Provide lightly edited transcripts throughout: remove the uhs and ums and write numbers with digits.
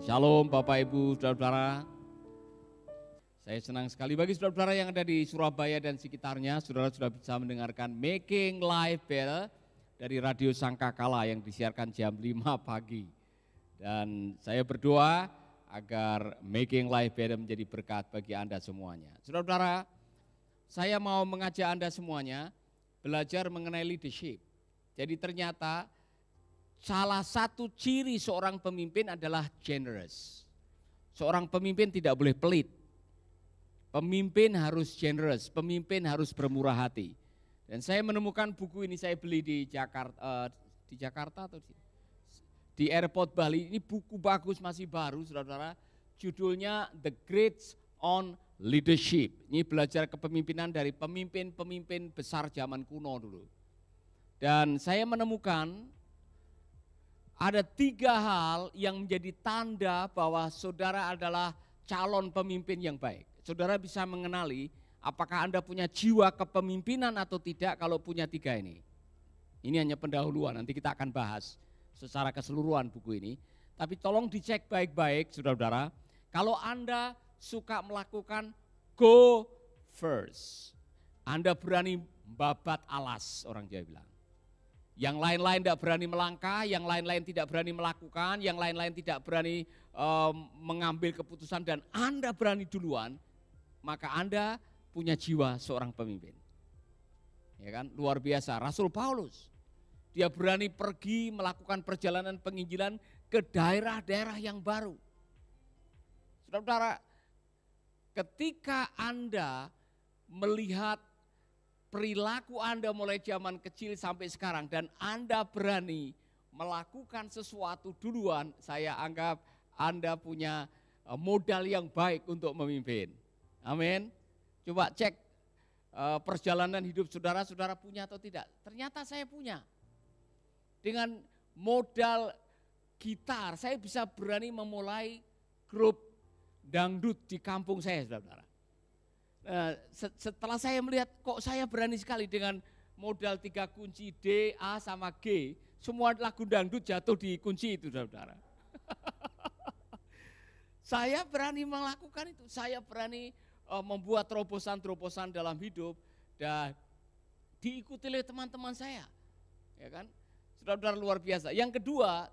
Shalom Bapak Ibu Saudara-saudara. Saya senang sekali bagi saudara-saudara yang ada di Surabaya dan sekitarnya, saudara sudah bisa mendengarkan Making Life Better dari Radio Sangkakala yang disiarkan jam 5 pagi. Dan saya berdoa agar Making Life Better menjadi berkat bagi Anda semuanya. Saudara-saudara, saya mau mengajak Anda semuanya belajar mengenai leadership. Jadi ternyata salah satu ciri seorang pemimpin adalah generous. Seorang pemimpin tidak boleh pelit. Pemimpin harus generous, pemimpin harus bermurah hati. Dan saya menemukan buku ini, saya beli di Jakarta atau di Airport Bali. Ini buku bagus, masih baru saudara-saudara. Judulnya The Greats on Leadership. Ini belajar kepemimpinan dari pemimpin-pemimpin besar zaman kuno dulu. Dan saya menemukan ada 3 hal yang menjadi tanda bahwa saudara adalah calon pemimpin yang baik. Saudara bisa mengenali apakah Anda punya jiwa kepemimpinan atau tidak kalau punya 3 ini. Ini hanya pendahuluan, nanti kita akan bahas secara keseluruhan buku ini. Tapi tolong dicek baik-baik saudara-saudara, kalau Anda suka melakukan go first, Anda berani babat alas, orang Jawa bilang. Yang lain-lain tidak berani melangkah, yang lain-lain tidak berani melakukan, yang lain-lain tidak berani mengambil keputusan dan Anda berani duluan, maka Anda punya jiwa seorang pemimpin. Ya kan? Luar biasa. Rasul Paulus, dia berani pergi melakukan perjalanan penginjilan ke daerah-daerah yang baru. Saudara-saudara, ketika Anda melihat perilaku Anda mulai zaman kecil sampai sekarang dan Anda berani melakukan sesuatu duluan, saya anggap Anda punya modal yang baik untuk memimpin. Amin. Coba cek perjalanan hidup saudara punya atau tidak. Ternyata saya punya. Dengan modal gitar, saya bisa berani memulai grup dangdut di kampung saya, saudara-saudara. Setelah saya melihat kok saya berani sekali dengan modal 3 kunci D, A sama G, semua lagu dangdut jatuh di kunci itu saudara. Saya berani melakukan itu, saya berani membuat terobosan-terobosan dalam hidup dan diikuti oleh teman-teman saya. Ya kan? Saudara-saudara luar biasa. Yang kedua,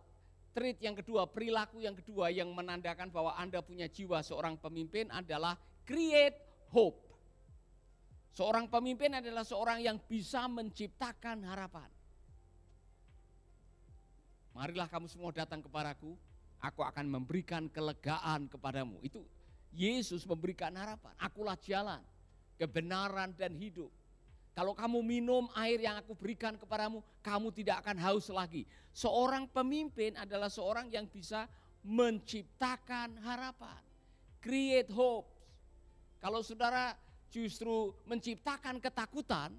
trait yang kedua, perilaku yang kedua yang menandakan bahwa Anda punya jiwa seorang pemimpin adalah create hope. Seorang pemimpin adalah seorang yang bisa menciptakan harapan. Marilah kamu semua datang kepadaku, aku akan memberikan kelegaan kepadamu. Itu Yesus memberikan harapan. Akulah jalan, kebenaran dan hidup. Kalau kamu minum air yang aku berikan kepadamu, kamu tidak akan haus lagi. Seorang pemimpin adalah seorang yang bisa menciptakan harapan. Create hope. Kalau saudara justru menciptakan ketakutan,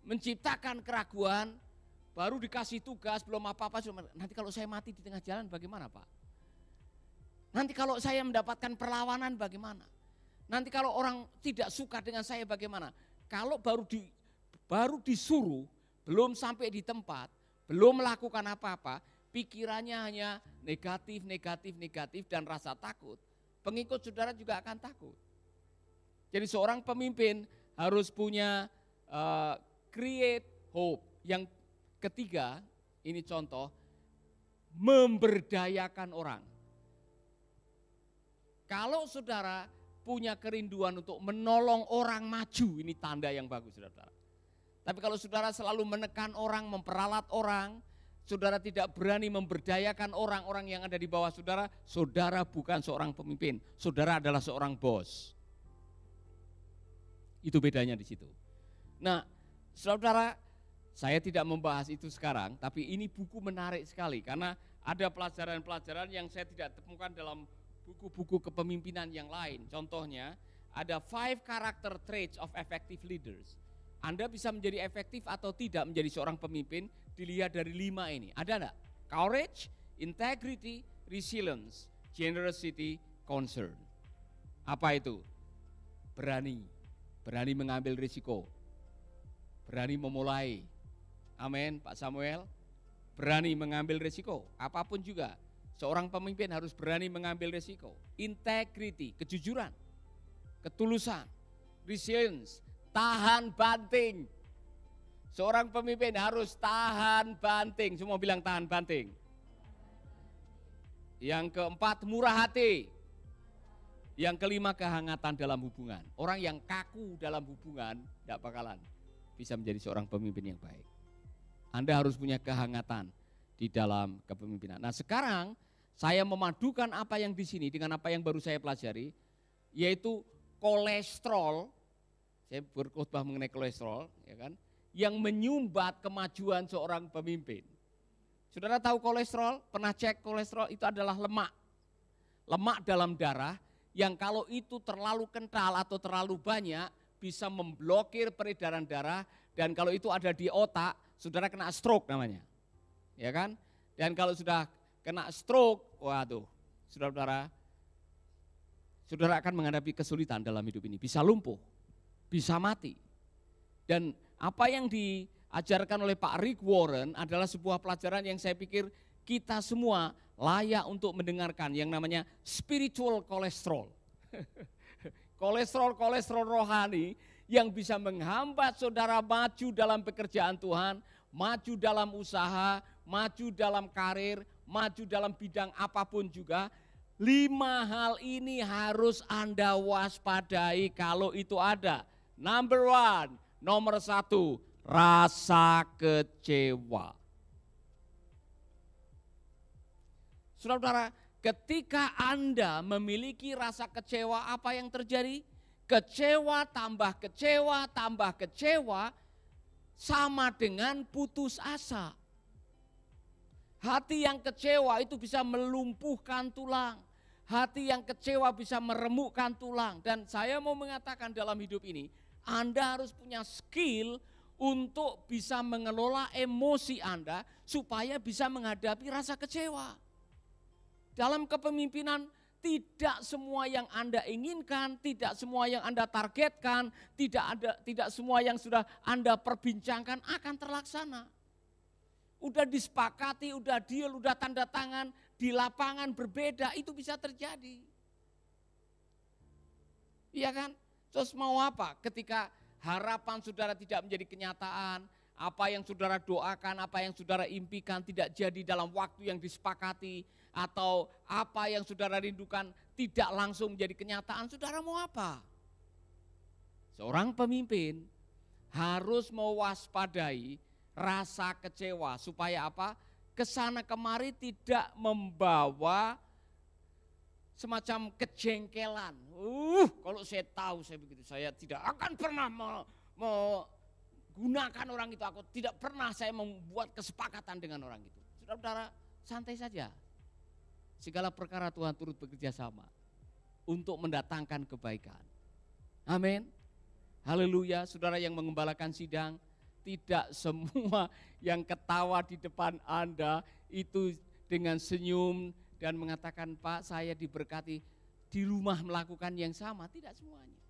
menciptakan keraguan, baru dikasih tugas, belum apa-apa, nanti kalau saya mati di tengah jalan bagaimana Pak? Nanti kalau saya mendapatkan perlawanan bagaimana? Nanti kalau orang tidak suka dengan saya bagaimana? Kalau baru disuruh, belum sampai di tempat, belum melakukan apa-apa, pikirannya hanya negatif, dan rasa takut. Pengikut saudara juga akan takut. Jadi seorang pemimpin harus punya create hope. Yang ketiga, ini contoh, memberdayakan orang. Kalau saudara punya kerinduan untuk menolong orang maju, ini tanda yang bagus saudara. Tapi kalau saudara selalu menekan orang, memperalat orang, saudara tidak berani memberdayakan orang-orang yang ada di bawah saudara, saudara bukan seorang pemimpin, saudara adalah seorang bos. Itu bedanya di situ. Nah, saudara, saya tidak membahas itu sekarang, tapi ini buku menarik sekali karena ada pelajaran-pelajaran yang saya tidak temukan dalam buku-buku kepemimpinan yang lain. Contohnya, ada 5 character traits of effective leaders. Anda bisa menjadi efektif atau tidak menjadi seorang pemimpin dilihat dari 5 ini. Ada enggak? Courage, integrity, resilience, generosity, concern. Apa itu? Berani mengambil risiko, berani memulai. Amin, Pak Samuel. Berani mengambil risiko, apapun juga. Seorang pemimpin harus berani mengambil risiko. Integrity, kejujuran, ketulusan, resilience, tahan banting. Seorang pemimpin harus tahan banting. Semua bilang tahan banting. Yang keempat, murah hati. Yang kelima, kehangatan dalam hubungan. Orang yang kaku dalam hubungan tidak bakalan bisa menjadi seorang pemimpin yang baik. Anda harus punya kehangatan di dalam kepemimpinan. Nah, sekarang saya memadukan apa yang di sini dengan apa yang baru saya pelajari, yaitu kolesterol. Saya berkhotbah mengenai kolesterol, ya kan? Yang menyumbat kemajuan seorang pemimpin. Saudara tahu kolesterol? Pernah cek kolesterol? Itu adalah lemak. Lemak dalam darah yang kalau itu terlalu kental atau terlalu banyak bisa memblokir peredaran darah, dan kalau itu ada di otak, saudara kena stroke namanya. Ya kan? Dan kalau sudah kena stroke, waduh, saudara-saudara, saudara akan menghadapi kesulitan dalam hidup ini. Bisa lumpuh, bisa mati. Dan apa yang diajarkan oleh Pak Rick Warren adalah sebuah pelajaran yang saya pikir kita semua layak untuk mendengarkan, yang namanya spiritual kolesterol. Kolesterol rohani yang bisa menghambat saudara maju dalam pekerjaan Tuhan, maju dalam usaha, maju dalam karir, maju dalam bidang apapun juga. 5 hal ini harus Anda waspadai kalau itu ada. Number 1, nomor 1, rasa kecewa. Saudara-saudara, ketika Anda memiliki rasa kecewa, apa yang terjadi? Kecewa tambah kecewa tambah kecewa sama dengan putus asa. Hati yang kecewa itu bisa melumpuhkan tulang. Hati yang kecewa bisa meremukkan tulang. Dan saya mau mengatakan dalam hidup ini, Anda harus punya skill untuk bisa mengelola emosi Anda supaya bisa menghadapi rasa kecewa. Dalam kepemimpinan tidak semua yang Anda inginkan, tidak semua yang Anda targetkan, tidak semua yang sudah Anda perbincangkan akan terlaksana. Udah disepakati, udah deal, udah tanda tangan, di lapangan berbeda, itu bisa terjadi. Iya kan? Terus mau apa ketika harapan saudara tidak menjadi kenyataan, apa yang saudara doakan, apa yang saudara impikan tidak jadi dalam waktu yang disepakati, atau apa yang saudara rindukan tidak langsung menjadi kenyataan, saudara mau apa? Seorang pemimpin harus mewaspadai rasa kecewa supaya apa? Kesana kemari tidak membawa semacam kejengkelan. Kalau saya tahu saya begitu, saya tidak akan pernah menggunakan orang itu. Aku tidak pernah saya membuat kesepakatan dengan orang itu. Saudara-saudara, santai saja. Segala perkara Tuhan turut bekerja sama untuk mendatangkan kebaikan. Amin. Haleluya. Saudara yang mengembalakan sidang, tidak semua yang ketawa di depan Anda itu dengan senyum dan mengatakan, Pak, saya diberkati di rumah melakukan yang sama. Tidak semuanya.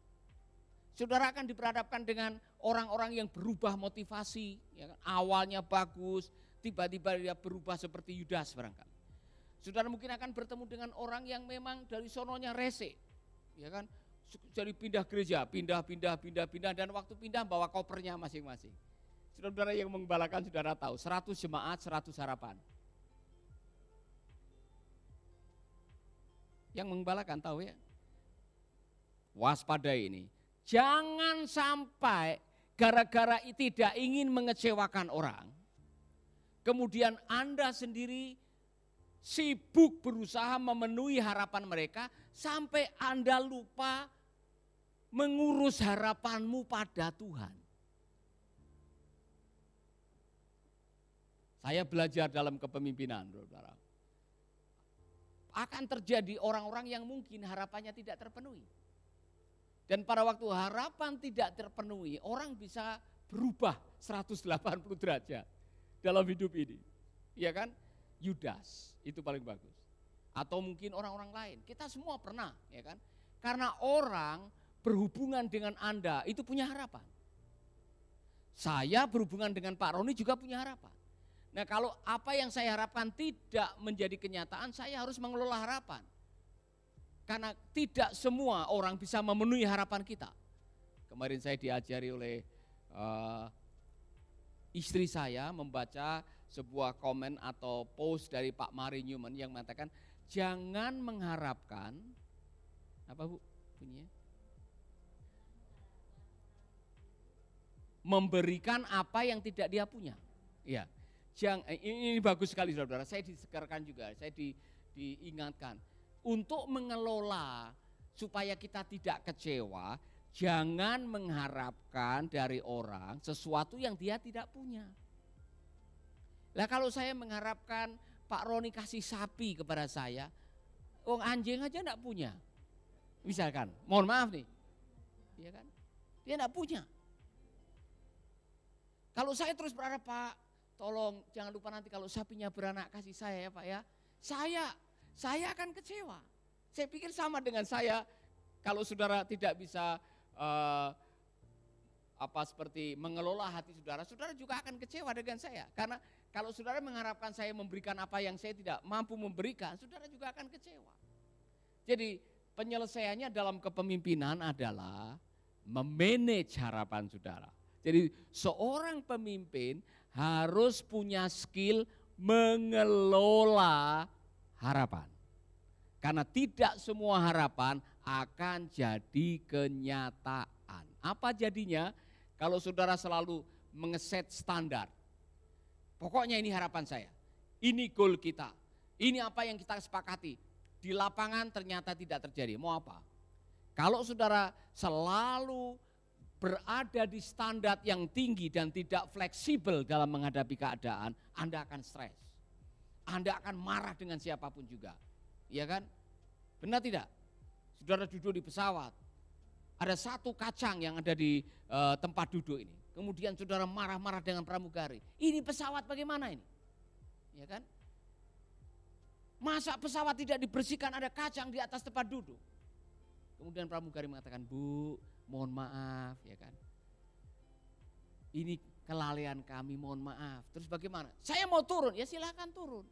Saudara akan diperhadapkan dengan orang-orang yang berubah motivasi. Ya kan? Awalnya bagus, tiba-tiba dia berubah seperti Yudas barangkali. Saudara mungkin akan bertemu dengan orang yang memang dari sononya rese. Ya kan? Jadi pindah gereja, pindah, dan waktu pindah bawa kopernya masing-masing. Saudara-saudara yang mengembalakan saudara tahu, 100 jemaat, 100 harapan. Yang mengembalakan tahu ya. Waspadai ini. Jangan sampai gara-gara tidak ingin mengecewakan orang, kemudian Anda sendiri sibuk berusaha memenuhi harapan mereka sampai Anda lupa mengurus harapanmu pada Tuhan. Saya belajar dalam kepemimpinan, saudara. Akan terjadi orang-orang yang mungkin harapannya tidak terpenuhi. Dan pada waktu harapan tidak terpenuhi, orang bisa berubah 180 derajat dalam hidup ini. Iya kan? Yudas, itu paling bagus. Atau mungkin orang-orang lain, kita semua pernah, ya kan? Karena orang berhubungan dengan Anda itu punya harapan. Saya berhubungan dengan Pak Roni juga punya harapan. Nah kalau apa yang saya harapkan tidak menjadi kenyataan, saya harus mengelola harapan. Karena tidak semua orang bisa memenuhi harapan kita. Kemarin saya diajari oleh istri saya membaca sebuah komen atau post dari Pak Mari Newman yang mengatakan, jangan mengharapkan, apa Bu bunyinya? Memberikan apa yang tidak dia punya. Iya. Ini bagus sekali saudara, saya disegarkan juga, saya diingatkan. Untuk mengelola supaya kita tidak kecewa, jangan mengharapkan dari orang sesuatu yang dia tidak punya. Lah kalau saya mengharapkan Pak Roni kasih sapi kepada saya, anjing aja enggak punya. Misalkan, mohon maaf nih. Iya kan? Dia enggak punya. Kalau saya terus berharap, Pak, tolong jangan lupa nanti kalau sapinya beranak kasih saya ya Pak ya. Saya akan kecewa. Saya pikir sama dengan saya kalau saudara tidak bisa seperti mengelola hati saudara, saudara juga akan kecewa dengan saya. Karena kalau saudara mengharapkan saya memberikan apa yang saya tidak mampu memberikan, saudara juga akan kecewa. Jadi penyelesaiannya dalam kepemimpinan adalah memanage harapan saudara. Jadi seorang pemimpin harus punya skill mengelola harapan. Karena tidak semua harapan akan jadi kenyataan. Apa jadinya kalau saudara selalu mengeset standar? Pokoknya ini harapan saya, ini goal kita, ini apa yang kita sepakati. Di lapangan ternyata tidak terjadi, mau apa? Kalau saudara selalu berada di standar yang tinggi dan tidak fleksibel dalam menghadapi keadaan, Anda akan stres. Anda akan marah dengan siapapun juga. Iya kan? Benar tidak? Saudara duduk di pesawat, ada satu kacang yang ada di tempat duduk ini. Kemudian saudara marah-marah dengan pramugari. Ini pesawat bagaimana ini? Iya kan? Masa pesawat tidak dibersihkan, ada kacang di atas tempat duduk. Kemudian pramugari mengatakan, Bu, mohon maaf ya kan. Ini kelalaian kami, mohon maaf. Terus bagaimana? Saya mau turun, ya silakan turun.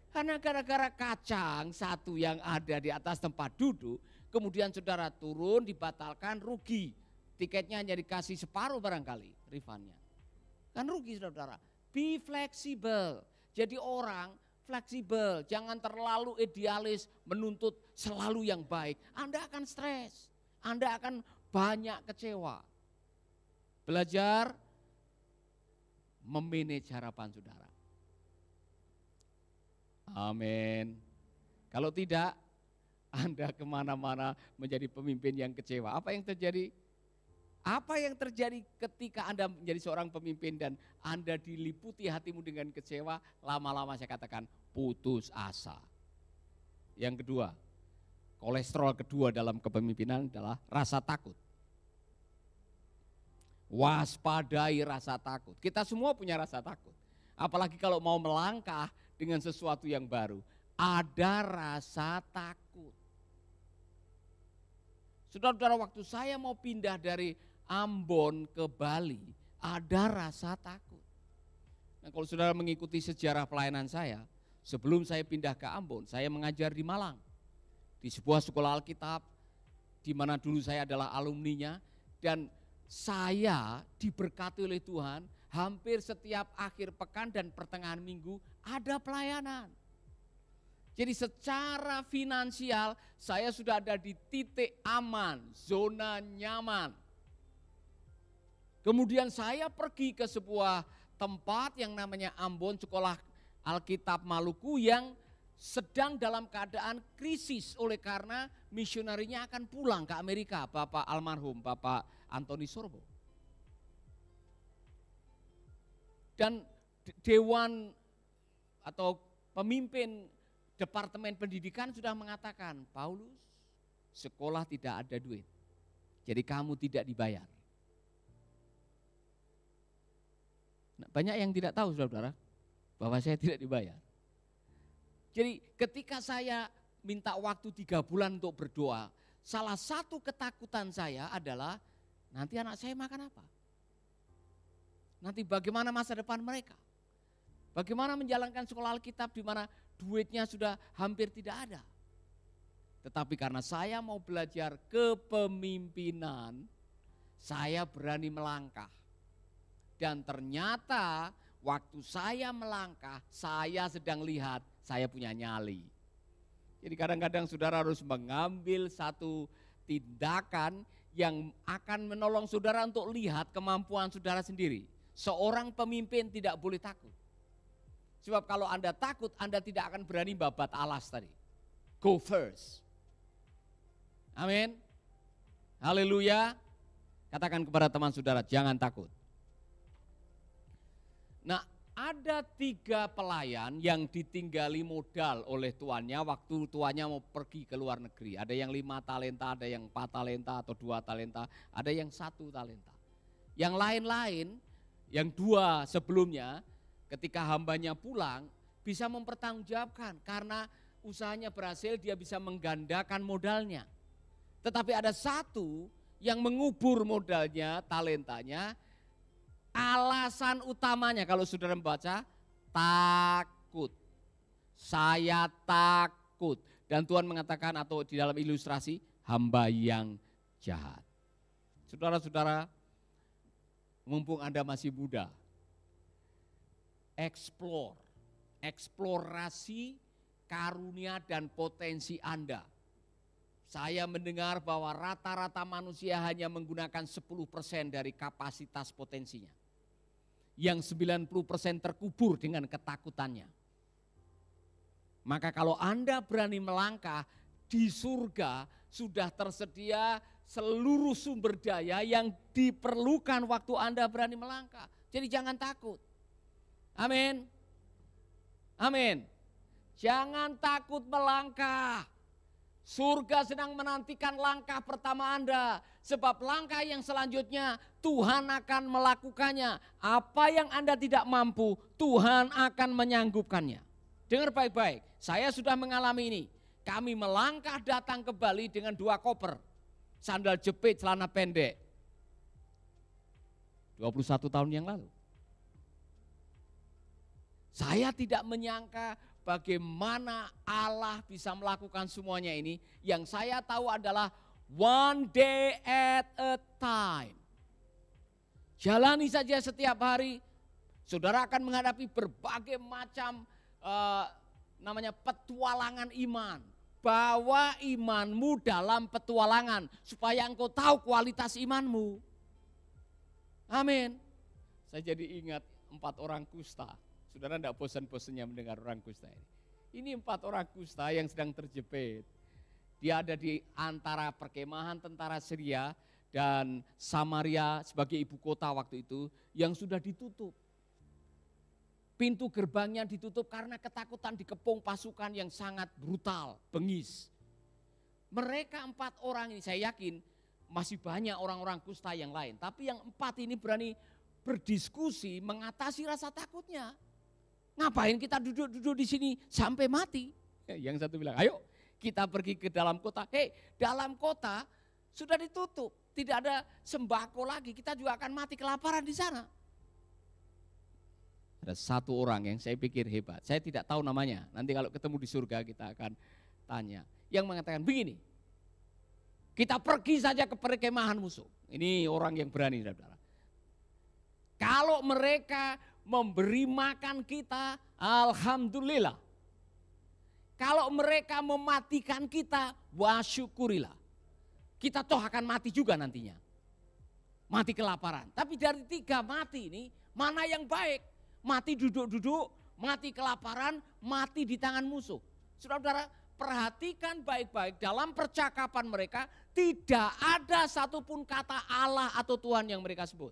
Karena gara-gara kacang satu yang ada di atas tempat duduk, kemudian saudara turun dibatalkan, rugi. Tiketnya hanya dikasih separuh barangkali refundnya. Kan rugi saudara. Be flexible. Jadi orang fleksibel, jangan terlalu idealis menuntut selalu yang baik. Anda akan stres, Anda akan banyak kecewa. Belajar memanage harapan saudara. Amin. Kalau tidak, Anda kemana-mana menjadi pemimpin yang kecewa. Apa yang terjadi? Apa yang terjadi ketika Anda menjadi seorang pemimpin dan Anda diliputi hatimu dengan kecewa, lama-lama saya katakan putus asa. Yang kedua, kolesterol kedua dalam kepemimpinan adalah rasa takut. Waspadai rasa takut. Kita semua punya rasa takut. Apalagi kalau mau melangkah dengan sesuatu yang baru, ada rasa takut. Saudara-saudara, waktu saya mau pindah dari Ambon ke Bali, ada rasa takut. Nah, kalau saudara mengikuti sejarah pelayanan saya, sebelum saya pindah ke Ambon, saya mengajar di Malang. Di sebuah sekolah Alkitab, di mana dulu saya adalah alumninya, dan saya diberkati oleh Tuhan, hampir setiap akhir pekan dan pertengahan minggu ada pelayanan. Jadi secara finansial saya sudah ada di titik aman, zona nyaman. Kemudian saya pergi ke sebuah tempat yang namanya Ambon, sekolah Alkitab Maluku yang sedang dalam keadaan krisis oleh karena misionarinya akan pulang ke Amerika, Bapak almarhum, Bapak Antoni Sorbo. Dan dewan atau pemimpin Departemen Pendidikan sudah mengatakan, Paulus, sekolah tidak ada duit, jadi kamu tidak dibayar. Nah, banyak yang tidak tahu saudara, bahwa saya tidak dibayar. Jadi ketika saya minta waktu 3 bulan untuk berdoa, salah satu ketakutan saya adalah nanti anak saya makan apa? Nanti bagaimana masa depan mereka? Bagaimana menjalankan sekolah Alkitab di mana duitnya sudah hampir tidak ada? Tetapi karena saya mau belajar kepemimpinan, saya berani melangkah. Dan ternyata waktu saya melangkah, saya sedang lihat saya punya nyali. Jadi kadang-kadang saudara harus mengambil satu tindakan yang akan menolong saudara untuk lihat kemampuan saudara sendiri. Seorang pemimpin tidak boleh takut. Sebab kalau Anda takut, Anda tidak akan berani babat alas tadi. Go first. Amin. Haleluya. Katakan kepada teman saudara, jangan takut. Nah, ada 3 pelayan yang ditinggali modal oleh tuannya waktu tuannya mau pergi ke luar negeri. Ada yang 5 talenta, ada yang 4 talenta atau 2 talenta, ada yang 1 talenta. Yang lain-lain, yang 2 sebelumnya ketika hambanya pulang bisa mempertanggungjawabkan karena usahanya berhasil dia bisa menggandakan modalnya. Tetapi ada 1 yang mengubur modalnya, talentanya. Alasan utamanya kalau saudara membaca, takut. Saya takut. Dan Tuhan mengatakan atau di dalam ilustrasi, hamba yang jahat. Saudara-saudara, mumpung Anda masih muda, eksplorasi karunia dan potensi Anda. Saya mendengar bahwa rata-rata manusia hanya menggunakan 10% dari kapasitas potensinya. Yang 90% terkubur dengan ketakutannya. Maka kalau Anda berani melangkah, di surga sudah tersedia seluruh sumber daya yang diperlukan waktu Anda berani melangkah. Jadi jangan takut. Amin. Amin. Jangan takut melangkah. Surga sedang menantikan langkah pertama Anda. Sebab langkah yang selanjutnya Tuhan akan melakukannya. Apa yang Anda tidak mampu, Tuhan akan menyanggupkannya. Dengar baik-baik, saya sudah mengalami ini. Kami melangkah datang ke Bali dengan 2 koper. Sandal jepit, celana pendek. 21 tahun yang lalu. Saya tidak menyangka bagaimana Allah bisa melakukan semuanya ini. Yang saya tahu adalah one day at a time. Jalani saja setiap hari. Saudara akan menghadapi berbagai macam petualangan iman. Bawa imanmu dalam petualangan supaya engkau tahu kualitas imanmu. Amin. Saya jadi ingat 4 orang kusta. Saudara tidak bosan-bosannya mendengar orang kusta ini. Ini 4 orang kusta yang sedang terjepit. Dia ada di antara perkemahan tentara Syria dan Samaria sebagai ibu kota waktu itu yang sudah ditutup. Pintu gerbangnya ditutup karena ketakutan dikepung pasukan yang sangat brutal, bengis. Mereka 4 orang ini saya yakin masih banyak orang-orang kusta yang lain. Tapi yang 4 ini berani berdiskusi mengatasi rasa takutnya. Ngapain kita duduk-duduk di sini sampai mati? Yang satu bilang, ayo kita pergi ke dalam kota. Dalam kota sudah ditutup, tidak ada sembako lagi. Kita juga akan mati kelaparan di sana. Ada 1 orang yang saya pikir hebat. Saya tidak tahu namanya. Nanti kalau ketemu di surga kita akan tanya. Yang mengatakan begini, kita pergi saja ke perkemahan musuh. Ini orang yang berani, saudara. Kalau mereka memberi makan kita, alhamdulillah. Kalau mereka mematikan kita, wasyukurilah. Kita toh akan mati juga nantinya. Mati kelaparan. Tapi dari 3 mati ini, mana yang baik? Mati duduk-duduk, mati kelaparan, mati di tangan musuh. Saudara-saudara, perhatikan baik-baik dalam percakapan mereka, tidak ada satupun kata Allah atau Tuhan yang mereka sebut.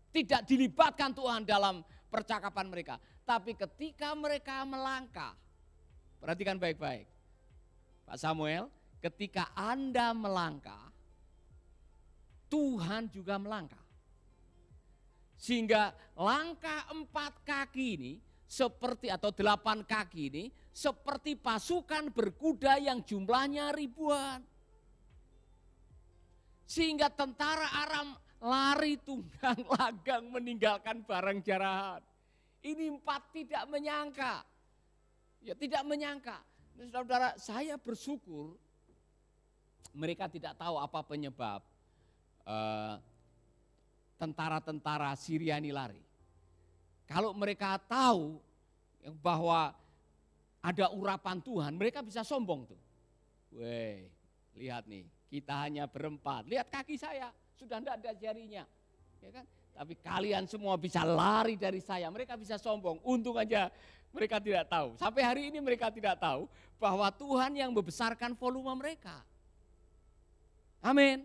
Tidak dilibatkan Tuhan dalam percakapan mereka. Tapi ketika mereka melangkah, perhatikan baik-baik. Pak Samuel, ketika Anda melangkah, Tuhan juga melangkah. Sehingga langkah 4 kaki ini, seperti atau 8 kaki ini, seperti pasukan berkuda yang jumlahnya ribuan. Sehingga tentara Aram lari tunggang langgang meninggalkan barang jarahan. Ini 4 tidak menyangka. Ya tidak menyangka. Saudara-saudara, saya bersyukur mereka tidak tahu apa penyebab tentara-tentara Syria ini lari. Kalau mereka tahu bahwa ada urapan Tuhan, mereka bisa sombong tuh. Weh, lihat nih, kita hanya berempat. Lihat kaki saya, sudah tidak ada jarinya. Ya kan? Tapi kalian semua bisa lari dari saya, mereka bisa sombong. Untung aja mereka tidak tahu. Sampai hari ini mereka tidak tahu bahwa Tuhan yang membesarkan volume mereka. Amin.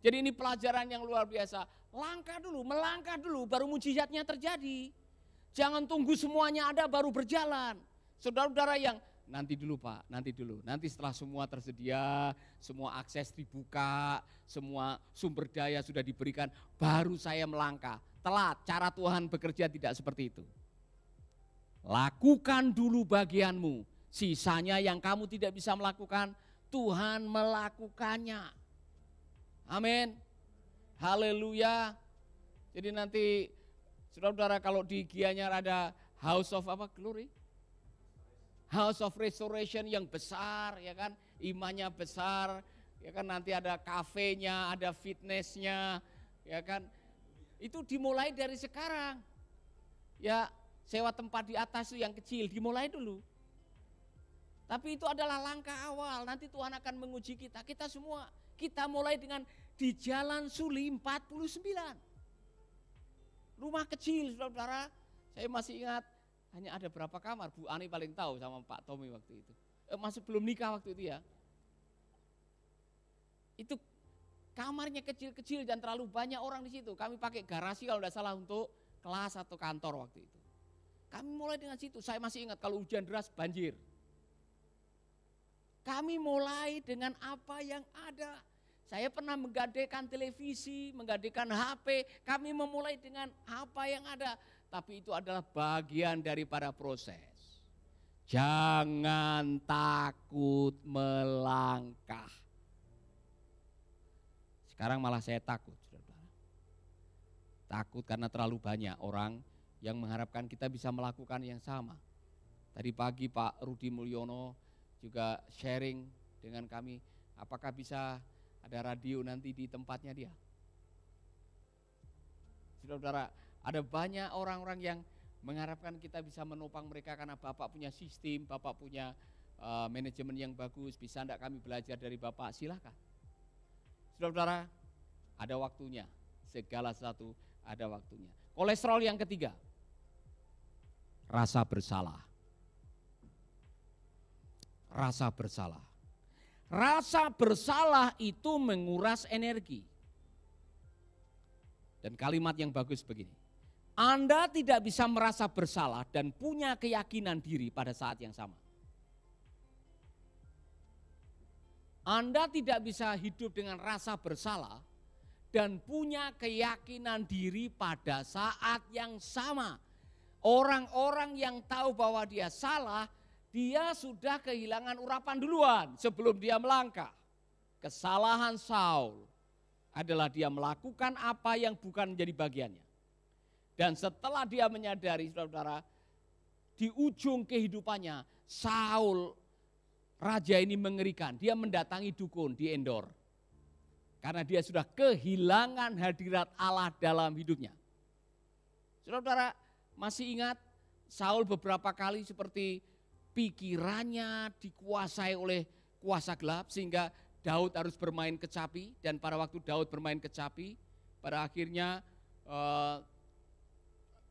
Jadi ini pelajaran yang luar biasa. Langkah dulu, melangkah dulu baru mujizatnya terjadi. Jangan tunggu semuanya ada baru berjalan. Saudara-saudara yang nanti dulu Pak, nanti dulu. Nanti setelah semua tersedia, semua akses dibuka, semua sumber daya sudah diberikan, baru saya melangkah. Telat, cara Tuhan bekerja tidak seperti itu. Lakukan dulu bagianmu, sisanya yang kamu tidak bisa melakukan, Tuhan melakukannya. Amin. Haleluya. Jadi nanti saudara-saudara kalau di Gianyar ada House of apa? Glory? House of Restoration yang besar, ya kan? Imannya besar, ya kan? Nanti ada kafenya, ada fitnessnya, ya kan? Itu dimulai dari sekarang. Ya, sewa tempat di atas itu yang kecil, dimulai dulu. Tapi itu adalah langkah awal, nanti Tuhan akan menguji kita. Kita semua, kita mulai dengan di Jalan Suli 49. Rumah kecil, saudara-saudara, saya masih ingat hanya ada berapa kamar, Bu Ani paling tahu sama Pak Tommy waktu itu. Masih belum nikah waktu itu ya. Itu kamarnya kecil-kecil dan terlalu banyak orang di situ. Kami pakai garasi kalau tidak salah untuk kelas atau kantor waktu itu. Kami mulai dengan situ, saya masih ingat kalau hujan deras banjir. Kami mulai dengan apa yang ada. Saya pernah menggadekan televisi, menggadekan HP, kami memulai dengan apa yang ada. Tapi itu adalah bagian daripada proses. Jangan takut melangkah. Sekarang malah saya takut, saudara. Takut karena terlalu banyak orang yang mengharapkan kita bisa melakukan yang sama. Tadi pagi Pak Rudi Mulyono juga sharing dengan kami, apakah bisa ada radio nanti di tempatnya dia. Saudara-saudara, ada banyak orang-orang yang mengharapkan kita bisa menopang mereka karena Bapak punya sistem, Bapak punya manajemen yang bagus, bisa enggak kami belajar dari Bapak? Silakan. Saudara-saudara, ada waktunya, segala sesuatu ada waktunya. Kolesterol yang ketiga, rasa bersalah. Rasa bersalah. Rasa bersalah itu menguras energi. Dan kalimat yang bagus begini. Anda tidak bisa merasa bersalah dan punya keyakinan diri pada saat yang sama. Anda tidak bisa hidup dengan rasa bersalah dan punya keyakinan diri pada saat yang sama. Orang-orang yang tahu bahwa dia salah, dia sudah kehilangan urapan duluan sebelum dia melangkah. Kesalahan Saul adalah dia melakukan apa yang bukan menjadi bagiannya. Dan setelah dia menyadari, saudara-saudara, di ujung kehidupannya, Saul, raja ini mengerikan. Dia mendatangi dukun di Endor. Karena dia sudah kehilangan hadirat Allah dalam hidupnya. Saudara-saudara, masih ingat Saul beberapa kali seperti pikirannya dikuasai oleh kuasa gelap sehingga Daud harus bermain kecapi, dan pada waktu Daud bermain kecapi, pada akhirnya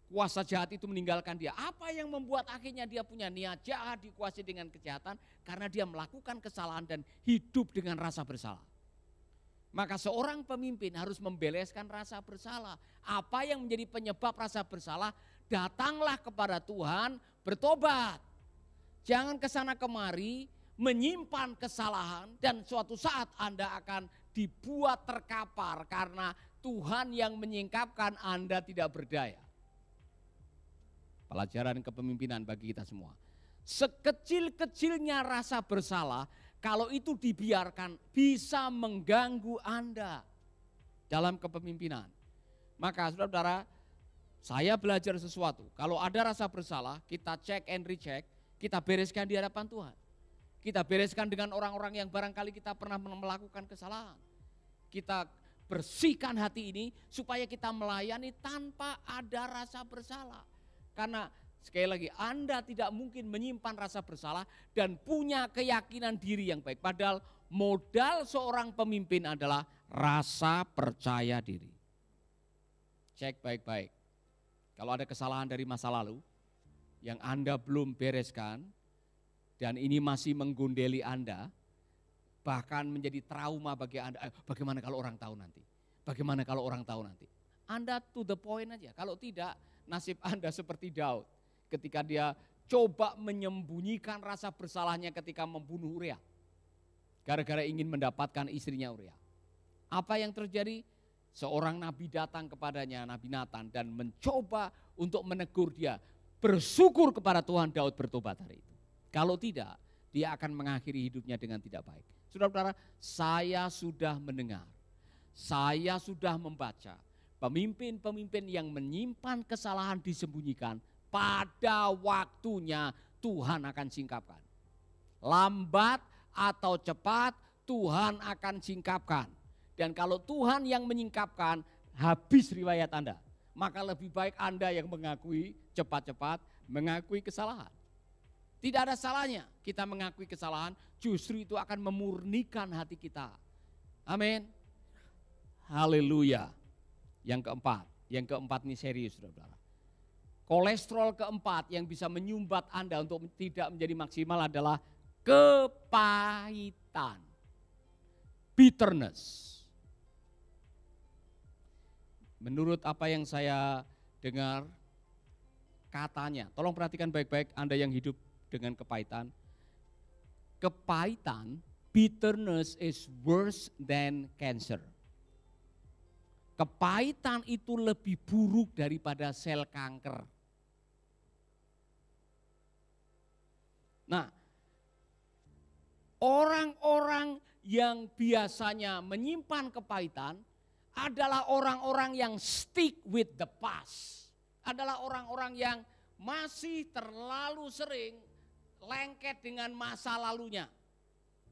kuasa jahat itu meninggalkan dia. Apa yang membuat akhirnya dia punya niat jahat, dikuasai dengan kejahatan? Karena dia melakukan kesalahan dan hidup dengan rasa bersalah. Maka seorang pemimpin harus membeleskan rasa bersalah. Apa yang menjadi penyebab rasa bersalah? Datanglah kepada Tuhan, bertobat. Jangan kesana kemari, menyimpan kesalahan, dan suatu saat Anda akan dibuat terkapar karena Tuhan yang menyingkapkan Anda tidak berdaya. Pelajaran kepemimpinan bagi kita semua. Sekecil-kecilnya rasa bersalah, Kalau itu dibiarkan bisa mengganggu Anda dalam kepemimpinan. Maka saudara-saudara, saya belajar sesuatu. Kalau ada rasa bersalah, kita cek and recheck, kita bereskan di hadapan Tuhan. Kita bereskan dengan orang-orang yang barangkali kita pernah melakukan kesalahan. Kita bersihkan hati ini supaya kita melayani tanpa ada rasa bersalah. Karena sekali lagi, Anda tidak mungkin menyimpan rasa bersalah dan punya keyakinan diri yang baik. Padahal modal seorang pemimpin adalah rasa percaya diri. Cek baik-baik. Kalau ada kesalahan dari masa lalu yang Anda belum bereskan dan ini masih menggundeli Anda, bahkan menjadi trauma bagi Anda. Bagaimana kalau orang tahu nanti? Bagaimana kalau orang tahu nanti? Anda to the point aja. Kalau tidak, nasib Anda seperti Daud. Ketika dia coba menyembunyikan rasa bersalahnya ketika membunuh Uria. Gara-gara ingin mendapatkan istrinya Uria. Apa yang terjadi? Seorang nabi datang kepadanya, Nabi Nathan, dan mencoba untuk menegur dia. Bersyukur kepada Tuhan Daud bertobat hari itu. Kalau tidak, dia akan mengakhiri hidupnya dengan tidak baik. Saudara-saudara, saya sudah mendengar, saya sudah membaca pemimpin-pemimpin yang menyimpan kesalahan disembunyikan. Pada waktunya Tuhan akan singkapkan. Lambat atau cepat Tuhan akan singkapkan. Dan kalau Tuhan yang menyingkapkan, habis riwayat Anda. Maka lebih baik Anda yang mengakui cepat-cepat, mengakui kesalahan. Tidak ada salahnya kita mengakui kesalahan, justru itu akan memurnikan hati kita. Amin. Haleluya. Yang keempat ini serius saudara. Kolesterol keempat yang bisa menyumbat Anda untuk tidak menjadi maksimal adalah kepahitan. Bitterness. Menurut apa yang saya dengar katanya, tolong perhatikan baik-baik Anda yang hidup dengan kepahitan. Kepahitan, bitterness is worse than cancer. Kepahitan itu lebih buruk daripada sel kanker. Nah, orang-orang yang biasanya menyimpan kepahitan adalah orang-orang yang stick with the past. Adalah orang-orang yang masih terlalu sering lengket dengan masa lalunya.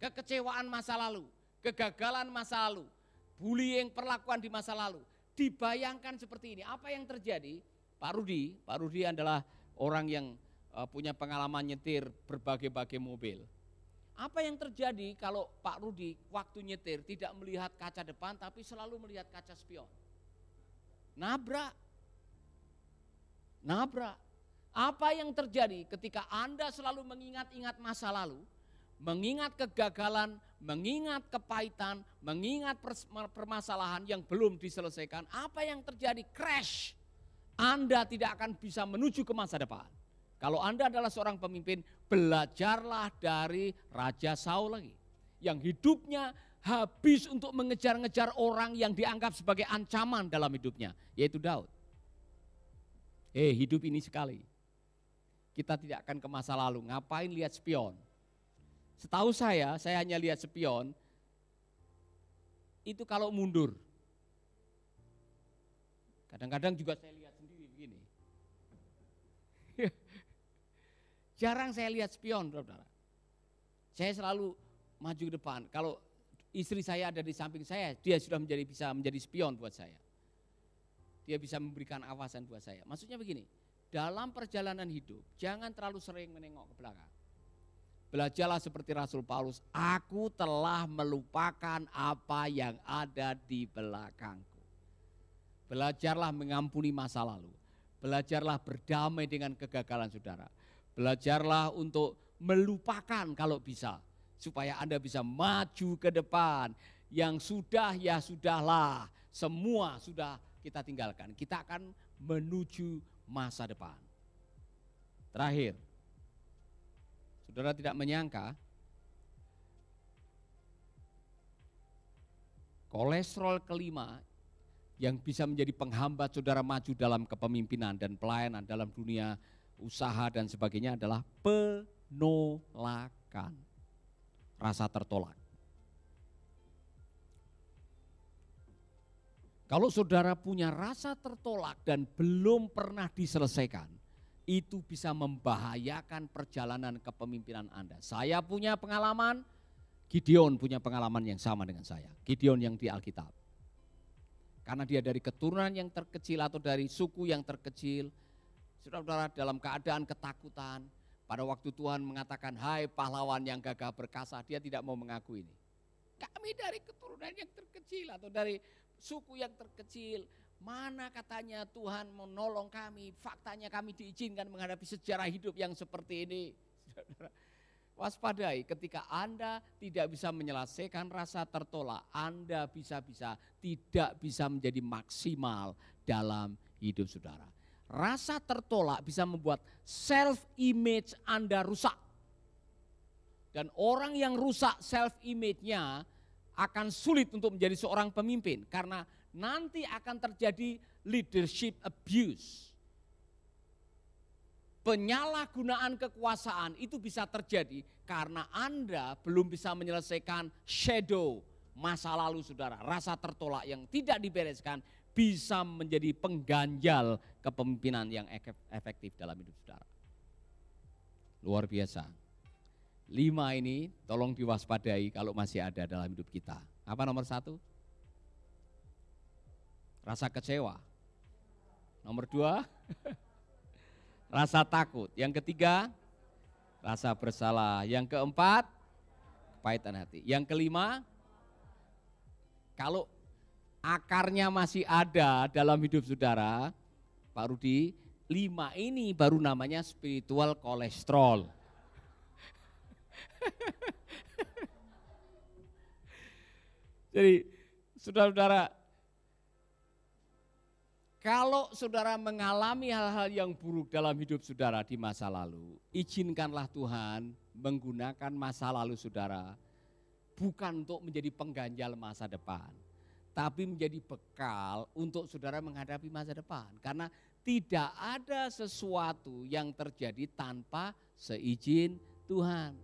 Kekecewaan masa lalu, kegagalan masa lalu, bullying perlakuan di masa lalu. Dibayangkan seperti ini, apa yang terjadi? Pak Rudi adalah orang yang punya pengalaman nyetir berbagai-bagai mobil. Apa yang terjadi kalau Pak Rudi waktu nyetir tidak melihat kaca depan tapi selalu melihat kaca spion? Nabrak. Apa yang terjadi ketika Anda selalu mengingat-ingat masa lalu, mengingat kegagalan, mengingat kepahitan, mengingat permasalahan yang belum diselesaikan, apa yang terjadi? Crash. Anda tidak akan bisa menuju ke masa depan. Kalau Anda adalah seorang pemimpin, belajarlah dari Raja Saul lagi. Yang hidupnya habis untuk mengejar-ngejar orang yang dianggap sebagai ancaman dalam hidupnya, yaitu Daud. Hidup ini sekali. Kita tidak akan ke masa lalu, ngapain lihat spion? Setahu saya hanya lihat spion, itu kalau mundur. Kadang-kadang juga saya lihat sendiri begini. Jarang saya lihat spion, saudara. Saya selalu maju ke depan. Kalau istri saya ada di samping saya, dia sudah bisa menjadi spion buat saya. Dia bisa memberikan awasan buat saya. Maksudnya begini, dalam perjalanan hidup jangan terlalu sering menengok ke belakang. Belajarlah seperti Rasul Paulus, aku telah melupakan apa yang ada di belakangku. Belajarlah mengampuni masa lalu. Belajarlah berdamai dengan kegagalan saudara. Belajarlah untuk melupakan kalau bisa. Supaya Anda bisa maju ke depan. Yang sudah ya sudahlah. Semua sudah kita tinggalkan. Kita akan menuju masa depan. Terakhir. Saudara tidak menyangka. Kolesterol kelima yang bisa menjadi penghambat saudara maju dalam kepemimpinan dan pelayanan dalam dunia usaha dan sebagainya adalah penolakan. rasa tertolak. Kalau saudara punya rasa tertolak dan belum pernah diselesaikan, itu bisa membahayakan perjalanan kepemimpinan Anda. Saya punya pengalaman, Gideon punya pengalaman yang sama dengan saya. Gideon yang di Alkitab. Karena dia dari keturunan yang terkecil atau dari suku yang terkecil, saudara-saudara dalam keadaan ketakutan, pada waktu Tuhan mengatakan, hai pahlawan yang gagah perkasa, dia tidak mau mengaku ini. Kami dari keturunan yang terkecil atau dari suku yang terkecil, mana katanya Tuhan menolong kami, faktanya kami diizinkan menghadapi sejarah hidup yang seperti ini. Waspadai ketika Anda tidak bisa menyelesaikan rasa tertolak, Anda bisa-bisa tidak bisa menjadi maksimal dalam hidup saudara. Rasa tertolak bisa membuat self-image Anda rusak. Dan orang yang rusak self-image-nya akan sulit untuk menjadi seorang pemimpin. Karena nanti akan terjadi leadership abuse. Penyalahgunaan kekuasaan itu bisa terjadi karena Anda belum bisa menyelesaikan shadow masa lalu saudara. Rasa tertolak yang tidak dibereskan bisa menjadi pengganjal kepemimpinan yang efektif dalam hidup saudara. Luar biasa. 5 ini tolong diwaspadai kalau masih ada dalam hidup kita. Apa nomor 1? Rasa kecewa. Nomor 2? Rasa takut. Yang ketiga, rasa bersalah. Yang keempat, kepahitan hati. Yang kelima, kalau akarnya masih ada dalam hidup saudara, Pak Rudi, 5 ini baru namanya spiritual kolesterol. Jadi saudara-saudara, kalau saudara mengalami hal-hal yang buruk dalam hidup saudara di masa lalu, izinkanlah Tuhan menggunakan masa lalu saudara bukan untuk menjadi pengganjal masa depan, tapi menjadi bekal untuk saudara menghadapi masa depan. Karena tidak ada sesuatu yang terjadi tanpa seizin Tuhan.